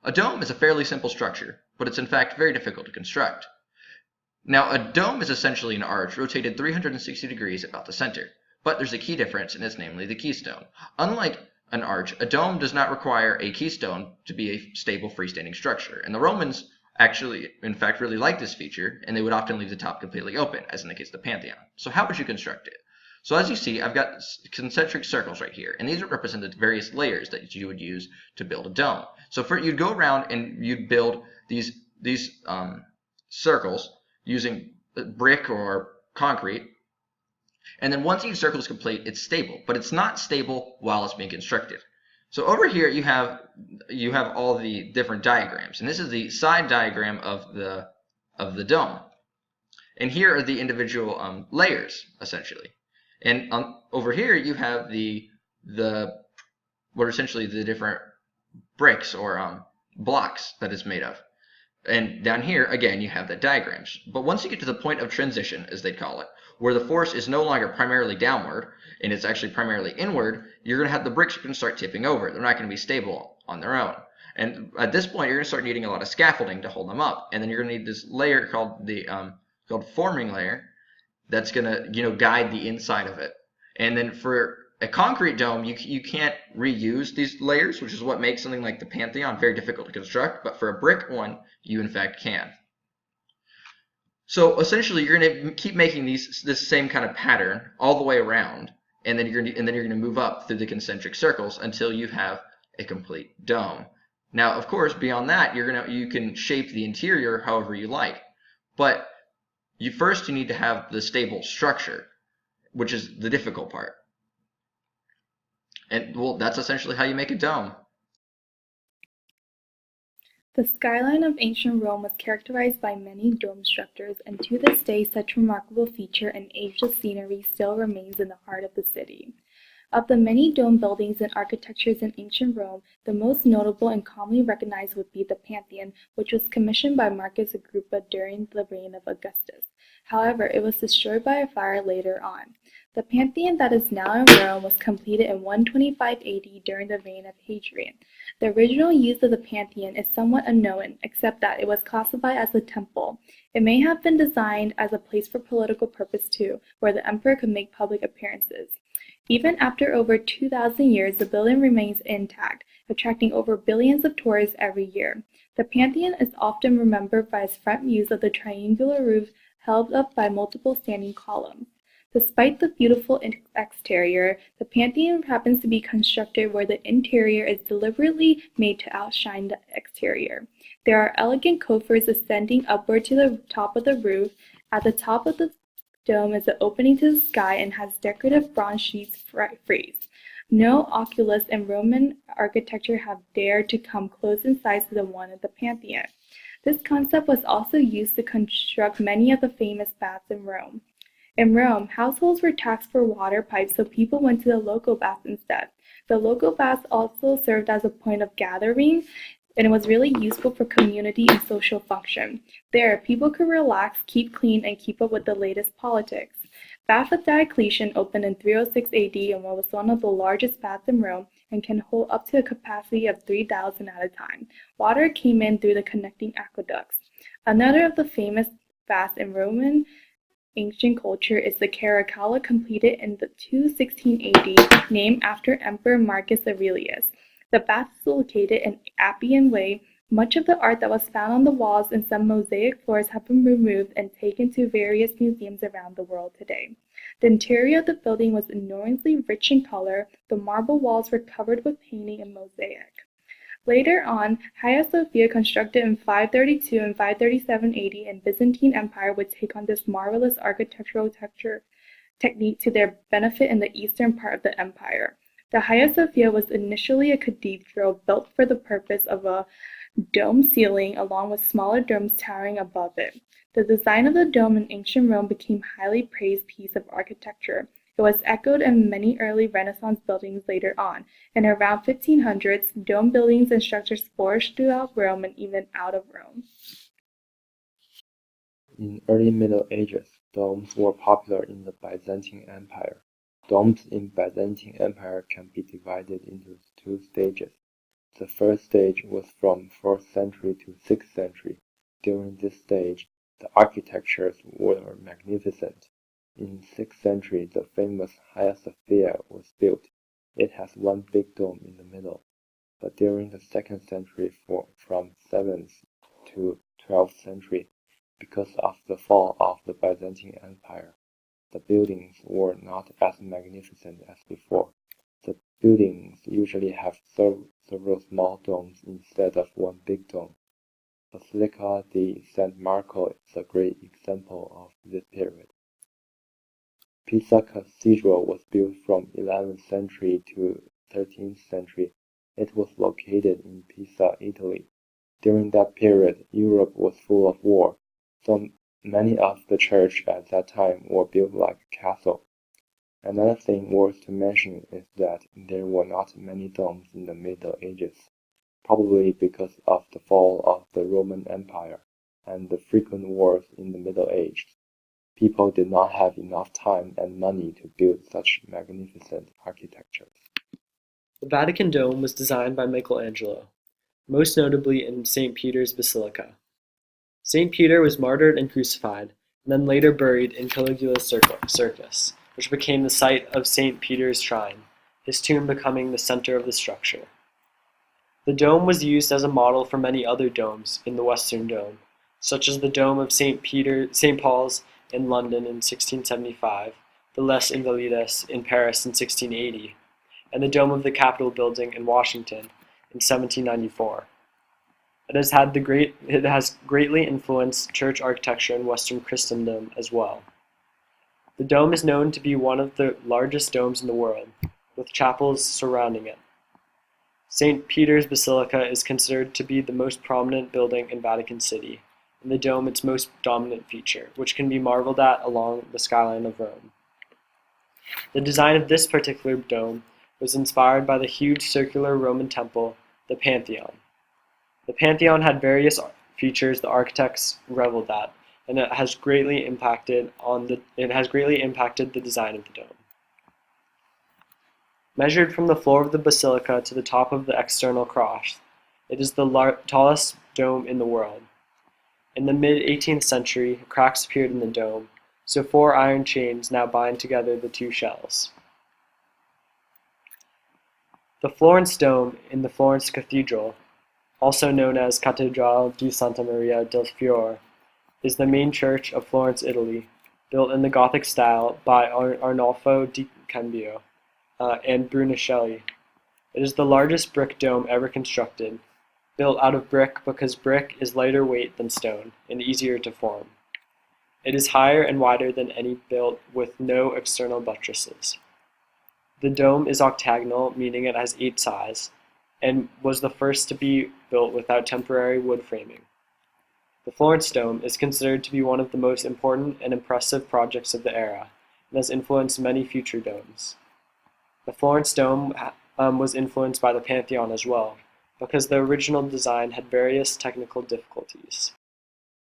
A dome is a fairly simple structure, but it's in fact very difficult to construct. Now, a dome is essentially an arch rotated 360 degrees about the center, but there's a key difference, and it's namely the keystone. Unlike an arch, a dome does not require a keystone to be a stable freestanding structure, and the Romans actually, in fact, really liked this feature, and they would often leave the top completely open, as in the case of the Pantheon. So how would you construct it? So as you see, I've got concentric circles right here, and these represent the various layers that you would use to build a dome. So you'd go around and you'd build these circles using brick or concrete, and then once each circle is complete, it's stable, but it's not stable while it's being constructed. So over here you have all the different diagrams, and this is the side diagram of the dome, and here are the individual layers essentially. And over here you have what are essentially the different bricks or blocks that it's made of. And down here, again, you have the diagrams. But once you get to the point of transition, as they call it, where the force is no longer primarily downward, and it's actually primarily inward, you're going to have the bricks going to start tipping over. They're not going to be stable on their own. And at this point, you're going to start needing a lot of scaffolding to hold them up. And then you're going to need this layer called forming layer that's going to guide the inside of it. And then for a concrete dome, you can't reuse these layers, which is what makes something like the Pantheon very difficult to construct, but for a brick one, you in fact can. So essentially, you're going to keep making this same kind of pattern all the way around, and then you're going to move up through the concentric circles until you have a complete dome. Now, of course, beyond that, you can shape the interior however you like, but you need to have the stable structure, which is the difficult part. And well, that's essentially how you make a dome. The skyline of ancient Rome was characterized by many dome structures, and to this day such remarkable feature and ageless scenery still remains in the heart of the city. Of the many dome buildings and architectures in ancient Rome, the most notable and commonly recognized would be the Pantheon, which was commissioned by Marcus Agrippa during the reign of Augustus. However, it was destroyed by a fire later on. The Pantheon that is now in Rome was completed in 125 AD during the reign of Hadrian. The original use of the Pantheon is somewhat unknown, except that it was classified as a temple. It may have been designed as a place for political purpose too, where the emperor could make public appearances. Even after over 2,000 years, the building remains intact, attracting over billions of tourists every year. The Pantheon is often remembered by its front views of the triangular roof held up by multiple standing columns. Despite the beautiful exterior, the Pantheon happens to be constructed where the interior is deliberately made to outshine the exterior. There are elegant coffers ascending upward to the top of the roof. At the top of the dome is an opening to the sky and has decorative bronze sheets friezed. No oculus in Roman architecture have dared to come close in size to the one of the Pantheon. This concept was also used to construct many of the famous baths in Rome. In Rome, households were taxed for water pipes, so people went to the local baths instead. The local baths also served as a point of gathering, and it was really useful for community and social function. There, people could relax, keep clean, and keep up with the latest politics. Bath of Diocletian opened in 306 AD and was one of the largest baths in Rome and can hold up to a capacity of 3,000 at a time. Water came in through the connecting aqueducts. Another of the famous baths in Roman ancient culture is the Caracalla, completed in 216 AD, named after Emperor Marcus Aurelius. The bath is located in Appian Way. Much of the art that was found on the walls and some mosaic floors have been removed and taken to various museums around the world today. The interior of the building was enormously rich in color. The marble walls were covered with painting and mosaic. Later on, Hagia Sophia, constructed in 532 and 537 AD in Byzantine Empire, would take on this marvelous architectural technique to their benefit in the eastern part of the empire. The Hagia Sophia was initially a cathedral built for the purpose of a dome ceiling along with smaller domes towering above it. The design of the dome in ancient Rome became a highly praised piece of architecture. It was echoed in many early Renaissance buildings later on. In around 1500s, dome buildings and structures flourished throughout Rome and even out of Rome. In early Middle Ages, domes were popular in the Byzantine Empire. Domes in Byzantine Empire can be divided into two stages. The first stage was from 4th century to 6th century. During this stage, the architectures were magnificent. In 6th century, the famous Hagia Sophia was built. It has one big dome in the middle. But during the 2nd century, from 7th to 12th century, because of the fall of the Byzantine Empire, the buildings were not as magnificent as before. The buildings usually have several small domes instead of one big dome. Basilica di San Marco is a great example of this period. Pisa Cathedral was built from 11th century to 13th century. It was located in Pisa, Italy. During that period, Europe was full of war, so many of the churches at that time were built like a castle. Another thing worth to mention is that there were not many domes in the Middle Ages, probably because of the fall of the Roman Empire and the frequent wars in the Middle Ages. People did not have enough time and money to build such magnificent architectures. The Vatican Dome was designed by Michelangelo, most notably in St. Peter's Basilica. St. Peter was martyred and crucified, and then later buried in Caligula's circus, which became the site of St. Peter's Shrine, his tomb becoming the center of the structure. The dome was used as a model for many other domes in the Western Dome, such as the dome of St. Paul's in London in 1675, the Les Invalides in Paris in 1680, and the dome of the Capitol building in Washington in 1794. It has greatly influenced church architecture in Western Christendom as well. The dome is known to be one of the largest domes in the world, with chapels surrounding it. St. Peter's Basilica is considered to be the most prominent building in Vatican City, and the dome its most dominant feature, which can be marveled at along the skyline of Rome. The design of this particular dome was inspired by the huge circular Roman temple, the Pantheon. The Pantheon had various features the architects reveled at, and it has greatly impacted the design of the dome. Measured from the floor of the basilica to the top of the external cross, it is the tallest dome in the world. In the mid-18th century, cracks appeared in the dome, so 4 iron chains now bind together the 2 shells. The Florence Dome in the Florence Cathedral, also known as Cattedrale di Santa Maria del Fiore, is the main church of Florence, Italy, built in the Gothic style by Arnolfo di Cambio and Brunelleschi. It is the largest brick dome ever constructed, built out of brick because brick is lighter weight than stone and easier to form. It is higher and wider than any built with no external buttresses. The dome is octagonal, meaning it has 8 sides, and was the first to be built without temporary wood framing. The Florence Dome is considered to be one of the most important and impressive projects of the era, and has influenced many future domes. The Florence Dome was influenced by the Pantheon as well, because the original design had various technical difficulties.